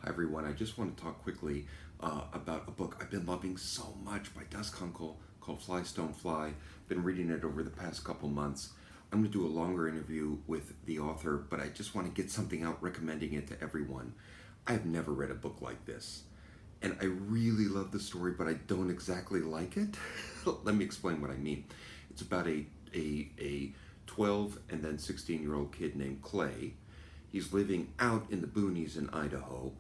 Hi everyone, I just want to talk quickly about a book I've been loving so much by Dust Kunkel called Fly Stone Fly. Been reading it over the past couple months. I'm going to do a longer interview with the author, but I just want to get something out recommending it to everyone. I've never read a book like this, and I really love the story, but I don't exactly like it. Let me explain what I mean. It's about a 12 and then 16-year-old kid named Clay. He's living out in the boonies in Idaho.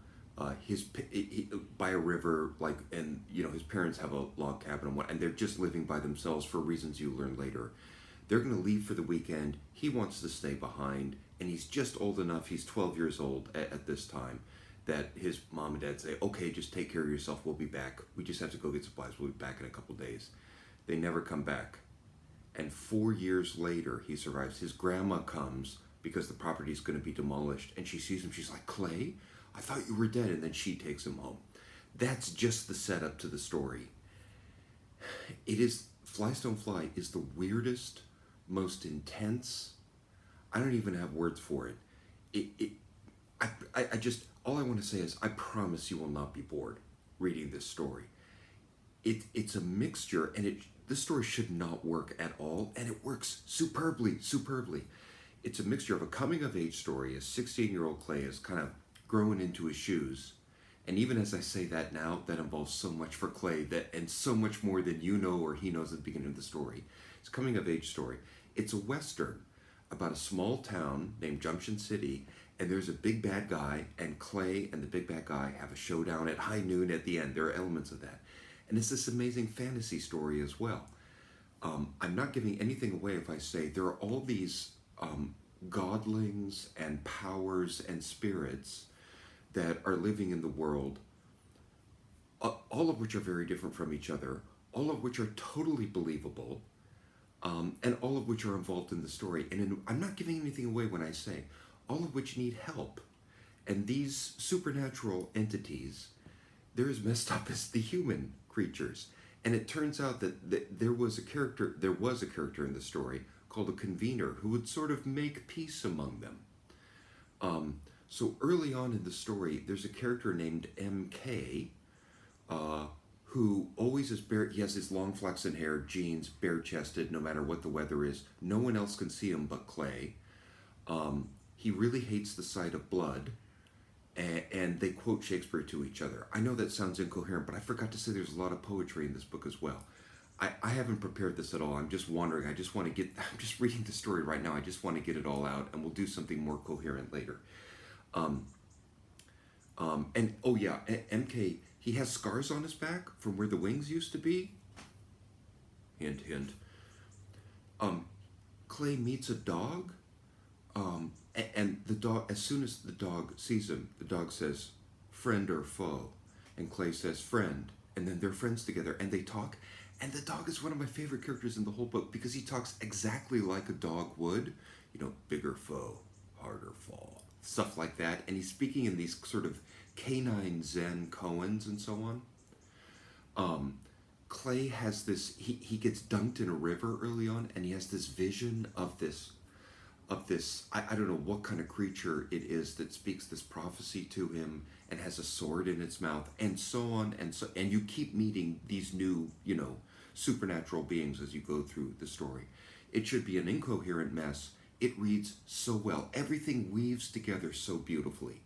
By a river, and his parents have a log cabin and they're just living by themselves for reasons you learn later. They're going to leave for the weekend. He wants to stay behind, and he's just old enough. He's 12 years old at this time, that his mom and dad say, "Okay, just take care of yourself. We'll be back. We just have to go get supplies. We'll be back in a couple days." They never come back, and 4 years later, he survives. His grandma comes because the property's going to be demolished, and she sees him. She's like, "Clay, I thought you were dead," and then she takes him home. That's just the setup to the story. It is Fly Stone Fly is the weirdest, most intense. I don't even have words for it. I just all I want to say is I promise you will not be bored reading this story. It's a mixture, and this story should not work at all, and it works superbly. It's a mixture of a coming of age story. A 16-year-old Clay is kind of growing into his shoes. And even as I say that now, that involves so much for Clay, and so much more than you know or he knows at the beginning of the story. It's a coming of age story. It's a Western about a small town named Junction City, and there's a big bad guy, and Clay and the big bad guy have a showdown at high noon at the end. There are elements of that. And it's this amazing fantasy story as well. I'm not giving anything away if I say there are all these godlings and powers and spirits that are living in the world, all of which are very different from each other, all of which are totally believable, and all of which are involved in the story. And I'm not giving anything away when I say all of which need help. And these supernatural entities, they're as messed up as the human creatures. And it turns out that there was a character in the story called a convener who would sort of make peace among them. So early on in the story, there's a character named MK, who always is bare. He has his long flaxen hair, jeans, bare-chested, no matter what the weather is. No one else can see him but Clay. He really hates the sight of blood, and they quote Shakespeare to each other. I know that sounds incoherent, but I forgot to say there's a lot of poetry in this book as well. I haven't prepared this at all. I'm just wandering. I'm just reading the story right now. I just want to get it all out, and we'll do something more coherent later. And oh yeah, MK, he has scars on his back from where the wings used to be. Hint, hint. Clay meets a dog, and the dog, as soon as the dog sees him, the dog says, "Friend or foe?" And Clay says, "Friend." And then they're friends together, and they talk. And the dog is one of my favorite characters in the whole book because he talks exactly like a dog would. Bigger foe, harder fall. Stuff like that. And he's speaking in these sort of canine Zen koans and so on. Clay has this, he gets dunked in a river early on, and he has this vision of this, I don't know what kind of creature it is that speaks this prophecy to him and has a sword in its mouth, and so on, and you keep meeting these new, supernatural beings as you go through the story. It should be an incoherent mess. It reads so well. Everything weaves together so beautifully.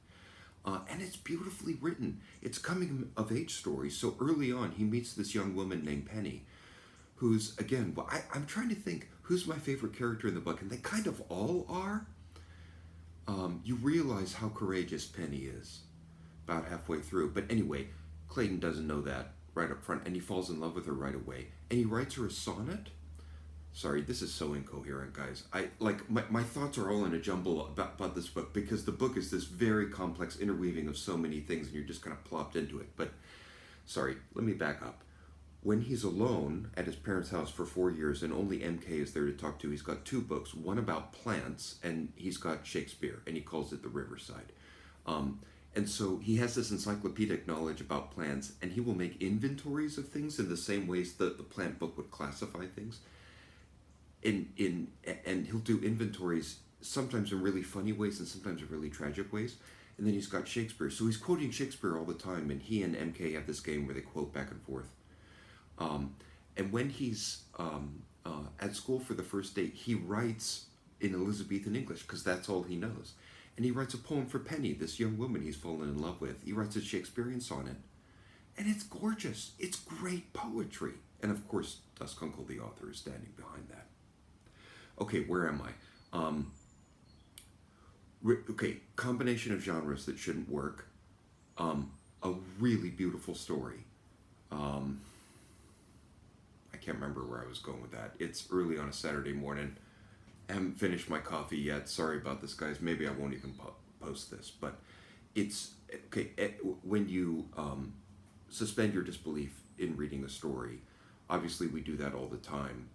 And it's beautifully written. It's coming of age story. So early on, he meets this young woman named Penny, who's, again, I'm trying to think who's my favorite character in the book, and they kind of all are. You realize how courageous Penny is about halfway through. But anyway, Clayton doesn't know that right up front, and he falls in love with her right away. And he writes her a sonnet. Sorry, this is so incoherent, guys. My thoughts are all in a jumble about this book because the book is this very complex interweaving of so many things, and you're just kind of plopped into it. But, sorry, let me back up. When he's alone at his parents' house for 4 years and only MK is there to talk to, he's got two books, one about plants, and he's got Shakespeare, and he calls it The Riverside. And so he has this encyclopedic knowledge about plants, and he will make inventories of things in the same ways that the plant book would classify things. And he'll do inventories sometimes in really funny ways and sometimes in really tragic ways. And then he's got Shakespeare. So he's quoting Shakespeare all the time, and he and MK have this game where they quote back and forth. Um, and when he's at school for the first date, he writes in Elizabethan English because that's all he knows. And he writes a poem for Penny, this young woman he's fallen in love with. He writes a Shakespearean sonnet, and it's gorgeous. It's great poetry. And of course, Dust Kunkel, the author, is standing behind that. Okay, where am I? Okay, combination of genres that shouldn't work. A really beautiful story. I can't remember where I was going with that. It's early on a Saturday morning. I haven't finished my coffee yet. Sorry about this, guys. Maybe I won't even post this. But it's okay. When you suspend your disbelief in reading a story, obviously we do that all the time.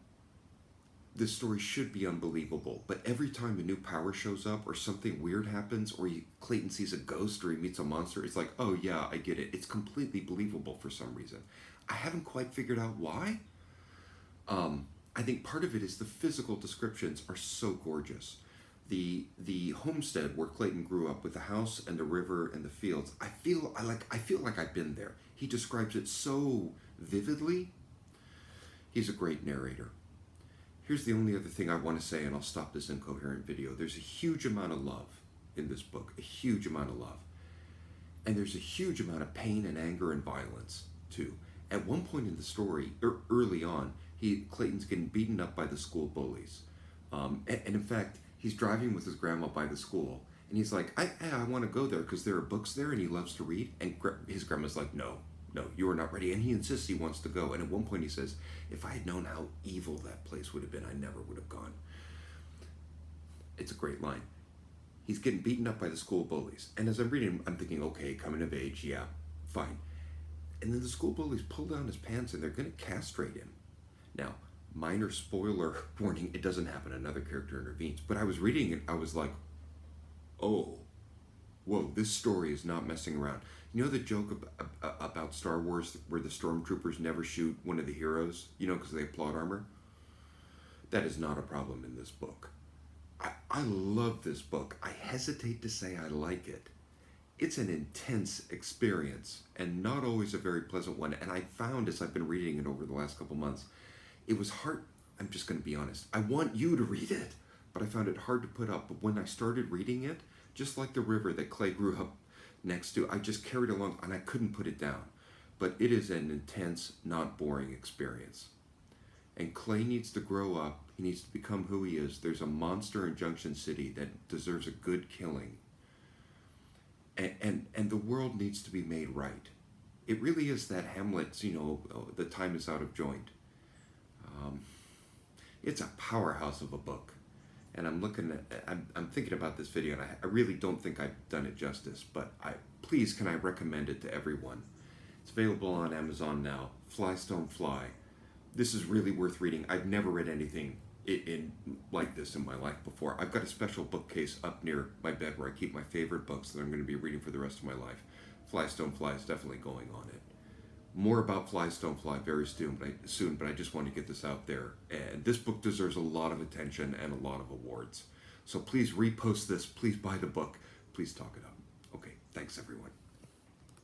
This story should be unbelievable, but every time a new power shows up or something weird happens or Clayton sees a ghost or he meets a monster, it's like, oh yeah, I get it. It's completely believable for some reason. I haven't quite figured out why. I think part of it is the physical descriptions are so gorgeous. The homestead where Clayton grew up with the house and the river and the fields, I feel like I've been there. He describes it so vividly. He's a great narrator. Here's the only other thing I want to say, and I'll stop this incoherent video. There's a huge amount of love in this book, a huge amount of love. And there's a huge amount of pain and anger and violence, too. At one point in the story, early on, Clayton's getting beaten up by the school bullies. And in fact, he's driving with his grandma by the school, and he's like, I want to go there because there are books there, and he loves to read. And his grandma's like, no, you are not ready. And he insists he wants to go. And at one point he says, if I had known how evil that place would have been, I never would have gone. It's a great line. He's getting beaten up by the school bullies. And as I'm reading, I'm thinking, okay, coming of age, yeah, fine. And then the school bullies pull down his pants and they're going to castrate him. Now, minor spoiler warning, it doesn't happen. Another character intervenes. But I was reading it, I was like, oh, whoa, this story is not messing around. You know the joke about Star Wars where the stormtroopers never shoot one of the heroes, because they have plot armor? That is not a problem in this book. I love this book. I hesitate to say I like it. It's an intense experience and not always a very pleasant one. And I found as I've been reading it over the last couple months, it was hard. I'm just going to be honest. I want you to read it, but I found it hard to put up. But when I started reading it, just like the river that Clay grew up next to, I just carried along and I couldn't put it down. But it is an intense, not boring experience. And Clay needs to grow up. He needs to become who he is. There's a monster in Junction City that deserves a good killing. And the world needs to be made right. It really is that Hamlet's, the time is out of joint. It's a powerhouse of a book. And I'm thinking about this video, and I really don't think I've done it justice, but please, can I recommend it to everyone? It's available on Amazon now. Fly Stone Fly. This is really worth reading. I've never read anything like this in my life before. I've got a special bookcase up near my bed where I keep my favorite books that I'm going to be reading for the rest of my life. Fly Stone Fly is definitely going on it. More about Fly Stone Fly very soon, but I just want to get this out there. And this book deserves a lot of attention and a lot of awards. So please repost this. Please buy the book. Please talk it up. Okay, thanks everyone.